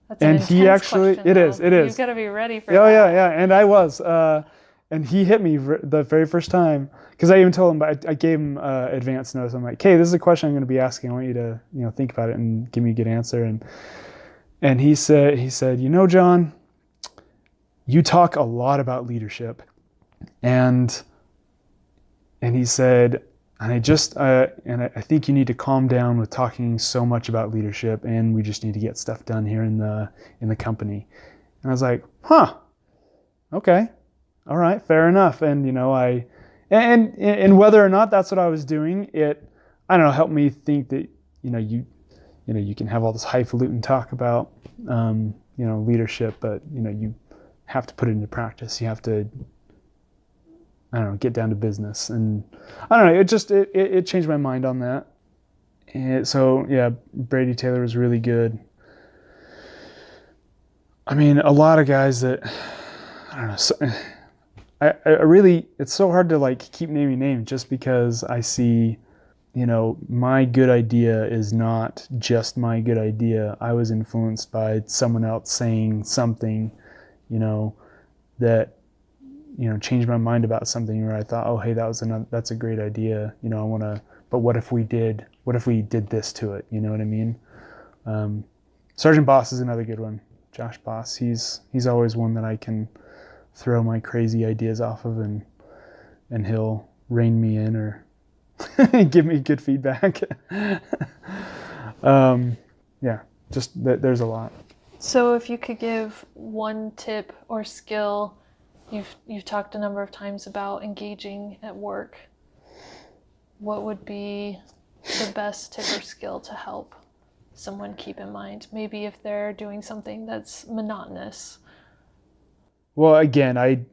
that's an he actually, question, it is. You've got to be ready for that. Yeah. And I was, and he hit me the very first time, because I even told him, I gave him advance notice. I'm like, hey, this is a question I'm going to be asking. I want you to, think about it and give me a good answer. And he said, John, you talk a lot about leadership. And he said, and I think you need to calm down with talking so much about leadership, and we just need to get stuff done here in the company. And I was like, okay, all right, fair enough. And and whether or not that's what I was doing, it, I don't know, helped me think that you can have all this highfalutin talk about leadership, but you have to put it into practice. You have to, get down to business. And I don't know, it changed my mind on that. And so, yeah, Brady Taylor was really good. I mean, a lot of guys that, I don't know, so, I really, it's so hard to keep naming names, just because I see, my good idea is not just my good idea. I was influenced by someone else saying something, that change my mind about something where I thought, oh, hey, that's a great idea. But what if we did this to it? You know what I mean? Sergeant Boss is another good one. Josh Boss, he's always one that I can throw my crazy ideas off of, and he'll rein me in or give me good feedback. There's a lot. So if you could give one tip or skill, you've talked a number of times about engaging at work, what would be the best tip or skill to help someone keep in mind? Maybe if they're doing something that's monotonous. Well, again, I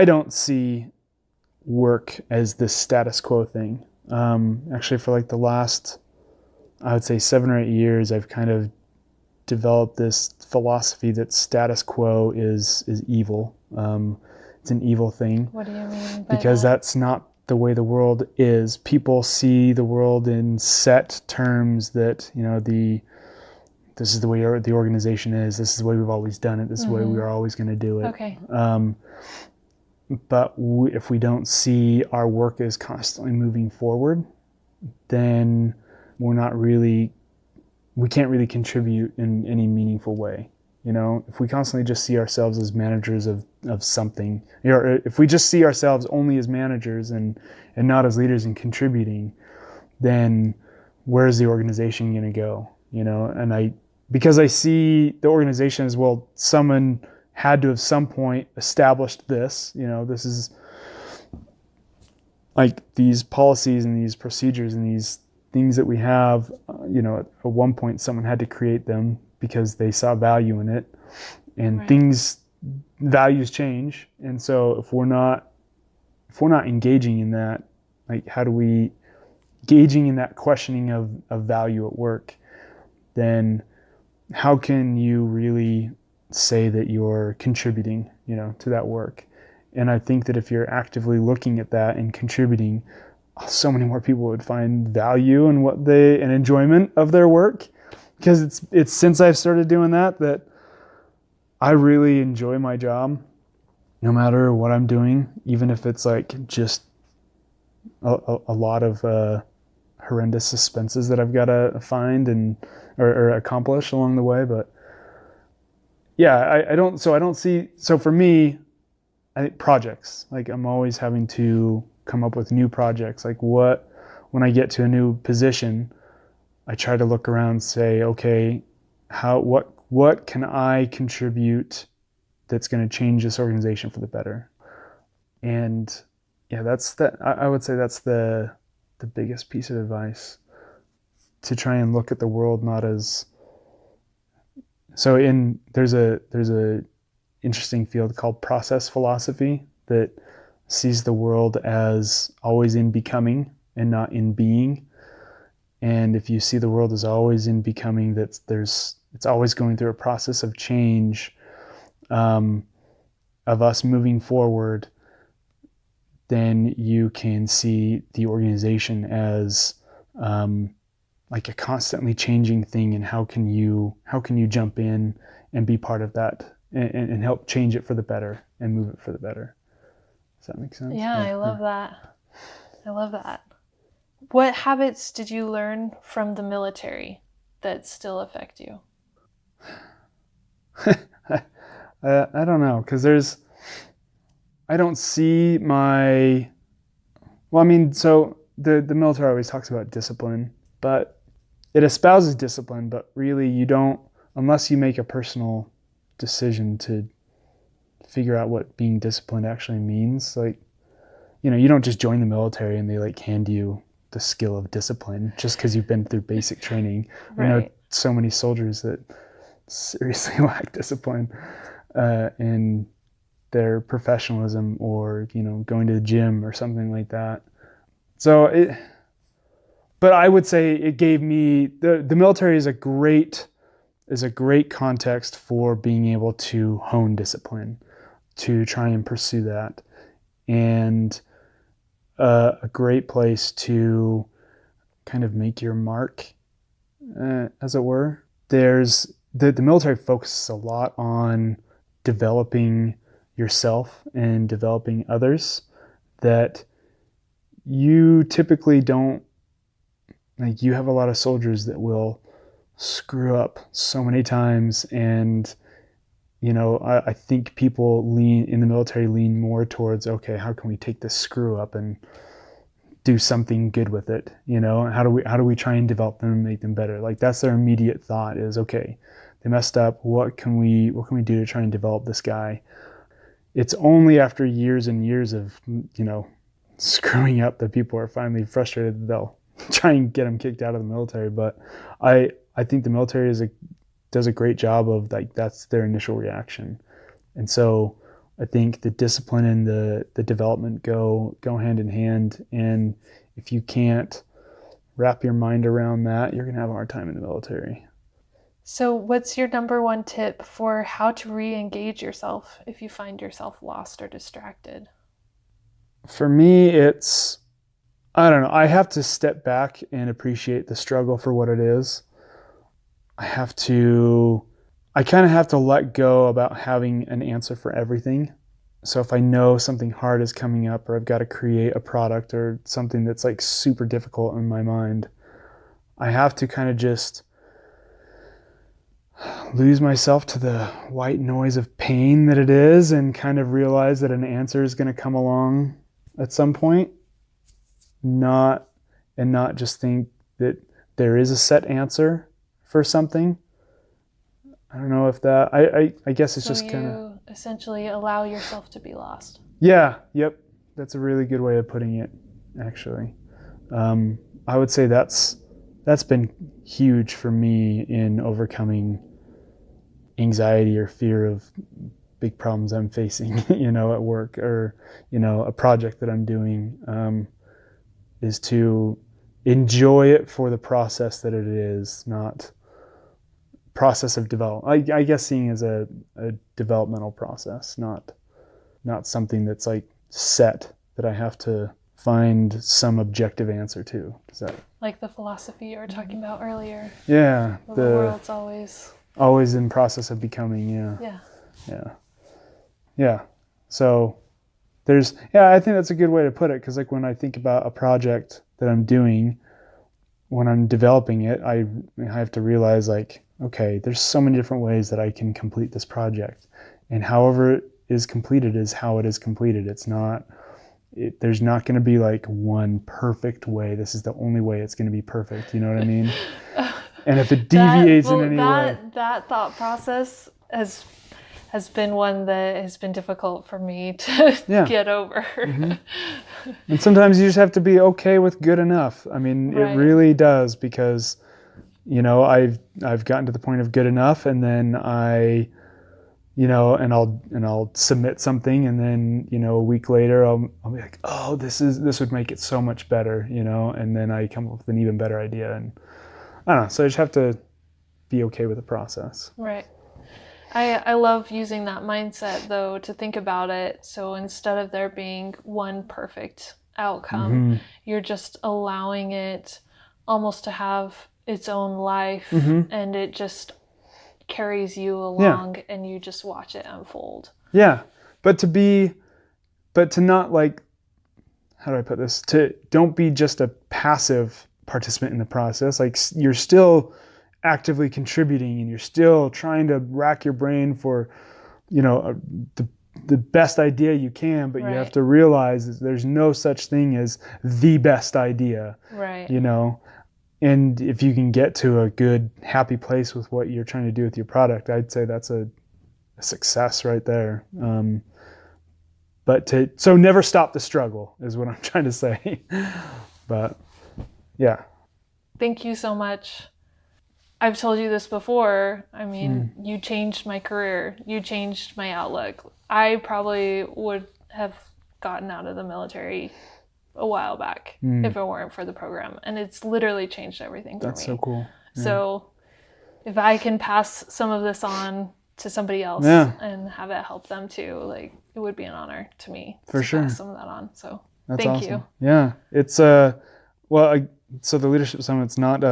don't see work as this status quo thing. Actually, for like the last, I would say 7 or 8 years, I've kind of developed this philosophy that status quo is evil. It's an evil thing. What do you mean by because that? That's not the way the world is. People see the world in set terms that, this is the way the organization is. This is the way we've always done it. This is the way we are always going to do it. Okay. But if we don't see our work as constantly moving forward, then we can't really contribute in any meaningful way. If we constantly just see ourselves as managers of something, or if we just see ourselves only as managers and not as leaders and contributing, then where's the organization going to go? Because I see the organization as, well, someone had to have some point established this, this is like these policies and these procedures and these things that we have, at one point someone had to create them because they saw value in it, and Right. Values change. And so if we're not engaging in that, like how do we engaging in that questioning of value at work, then how can you really say that you're contributing, to that work? And I think that if you're actively looking at that and contributing, so many more people would find value in and enjoyment of their work. Because it's since I've started doing that I really enjoy my job, no matter what I'm doing, even if it's like just a lot of horrendous suspenses that I've got to find or accomplish along the way. But yeah, I don't see. So for me, I think projects, like I'm always having to come up with new projects. Like when I get to a new position, I try to look around and say, okay, what can I contribute that's going to change this organization for the better? And yeah, I would say that's the biggest piece of advice, to try and look at the world not as, there's a interesting field called process philosophy that sees the world as always in becoming and not in being. And if you see the world as always in becoming, it's always going through a process of change, of us moving forward, then you can see the organization as like a constantly changing thing. And how can you jump in and be part of that and help change it for the better and move it for the better? Does that make sense? Yeah, I love that. I love that. What habits did you learn from the military that still affect you? I don't know, because I don't see so the military always talks about discipline, but it espouses discipline, but really you don't, unless you make a personal decision to figure out what being disciplined actually means. Like, you don't just join the military and they like hand you the skill of discipline just because you've been through basic training. Right. I know so many soldiers that seriously lack discipline in their professionalism, or going to the gym or something like that. But I would say it gave me the military is a great context for being able to hone discipline, to try and pursue that, and a great place to kind of make your mark, as it were. There's the military focuses a lot on developing yourself and developing others that you typically don't, like, you have a lot of soldiers that will screw up so many times. And, I think people in the military lean more towards, okay, how can we take this screw up and do something good with it? How do we try and develop them and make them better? Like, that's their immediate thought is, okay, they messed up. What can we do to try and develop this guy? It's only after years and years of, screwing up that people are finally frustrated that they'll try and get them kicked out of the military. But I think the military does a great job of, like, that's their initial reaction. And so I think the discipline and the development go hand in hand. And if you can't wrap your mind around that, you're going to have a hard time in the military. So what's your number one tip for how to re-engage yourself if you find yourself lost or distracted? For me, it's, I don't know, I have to step back and appreciate the struggle for what it is. I kind of have to let go about having an answer for everything. So if I know something hard is coming up, or I've got to create a product or something that's like super difficult in my mind, I have to kind of just lose myself to the white noise of pain that it is, and kind of realize that an answer is going to come along at some point. Not just think that there is a set answer for something. I don't know if that, I guess it's just kind of... So you essentially allow yourself to be lost. Yeah, yep. That's a really good way of putting it, actually. I would say that's been huge for me in overcoming anxiety or fear of big problems I'm facing, at work, or, a project that I'm doing, is to enjoy it for the process that it is, not process of development. I guess seeing as a developmental process, not something that's like set that I have to find some objective answer to. Does that... Like the philosophy you were talking about earlier. Yeah. The world's always in process of becoming. Yeah. So I think that's a good way to put it. 'Cause like when I think about a project that I'm doing, when I'm developing it, I have to realize, like, okay, there's so many different ways that I can complete this project, and however it is completed is how it is completed. There's not going to be like one perfect way. This is the only way it's going to be perfect. You know what I mean? And if it deviates in any way, that thought process has been one that has been difficult for me to get over. Mm-hmm. And sometimes you just have to be okay with good enough. I mean, It really does, because, I've gotten to the point of good enough, and then I'll submit something, and then, a week later I'll be like, oh, this would make it so much better, and then I come up with an even better idea, and I don't know. So I just have to be okay with the process. Right. I love using that mindset, though, to think about it. So instead of there being one perfect outcome, you're just allowing it almost to have its own life, and it just carries you along, and you just watch it unfold. Yeah. But to not, like, how do I put this? Don't be just a passive participant in the process. Like, you're still actively contributing, and you're still trying to rack your brain for, the best idea you can, but you have to realize that there's no such thing as the best idea. Right. And if you can get to a good, happy place with what you're trying to do with your product, I'd say that's a success right there. So never stop the struggle is what I'm trying to say. But yeah. Thank you so much. I've told you this before. I mean, you changed my career. You changed my outlook. I probably would have gotten out of the military a while back if it weren't for the program. And it's literally changed everything for me. That's so cool. Yeah. So if I can pass some of this on to somebody else and have it help them too, like, it would be an honor to me to pass some of that on. So thank you. Yeah. It's so the Leadership Summit's not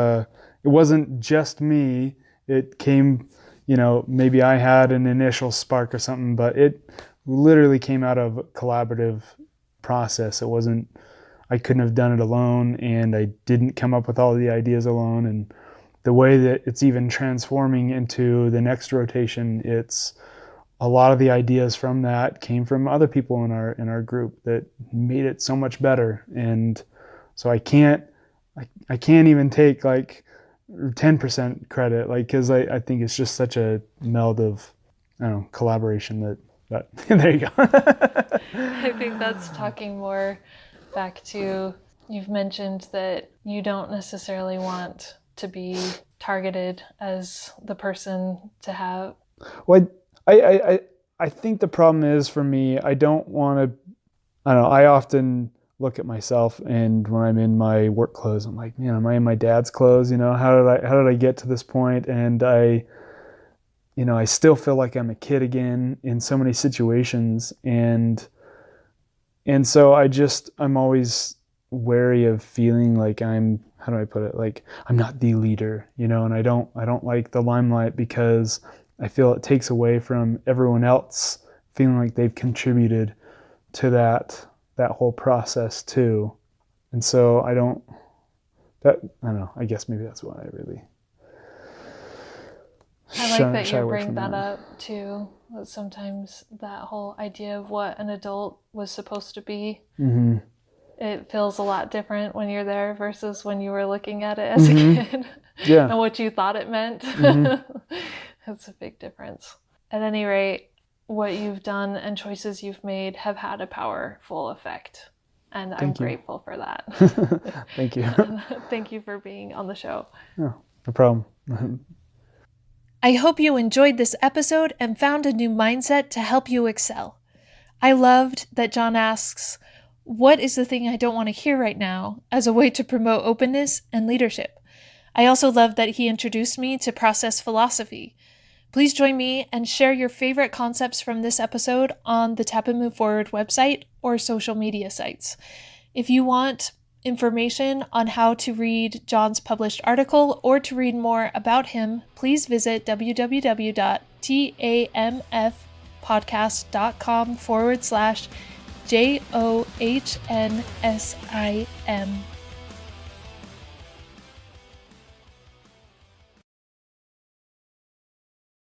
it wasn't just me. It came, maybe I had an initial spark or something, but it literally came out of a collaborative process. I couldn't have done it alone, and I didn't come up with all the ideas alone. And the way that it's even transforming into the next rotation, it's a lot of the ideas from that came from other people in our group that made it so much better. And so I can't even take like 10% credit, like, because I think it's just such a meld of, I don't know, collaboration that there you go. I think that's talking more back to, you've mentioned that you don't necessarily want to be targeted as the person to have. Well, I think the problem is, for me, I don't want to, I don't know, I often look at myself, and when I'm in my work clothes, I'm like, man, am I in my dad's clothes? How did I get to this point? And I still feel like I'm a kid again in so many situations. And so I'm always wary of feeling like I'm, how do I put it? Like, I'm not the leader, and I don't like the limelight, because I feel it takes away from everyone else feeling like they've contributed to that whole process too. And so I don't know, I guess maybe that's why I really I like that you bring that up too. That sometimes that whole idea of what an adult was supposed to be, it feels a lot different when you're there versus when you were looking at it as a kid. Yeah. And what you thought it meant. That's a big difference. At any rate, what you've done and choices you've made have had a powerful effect. And I'm grateful for that. Thank you. Thank you for being on the show. Oh, no problem. I hope you enjoyed this episode and found a new mindset to help you excel. I loved that John asks, what is the thing I don't want to hear right now, as a way to promote openness and leadership. I also loved that he introduced me to process philosophy. Please join me and share your favorite concepts from this episode on the Tap and Move Forward website or social media sites. If you want information on how to read John's published article or to read more about him, please visit www.tamfpodcast.com/JOHNSIM.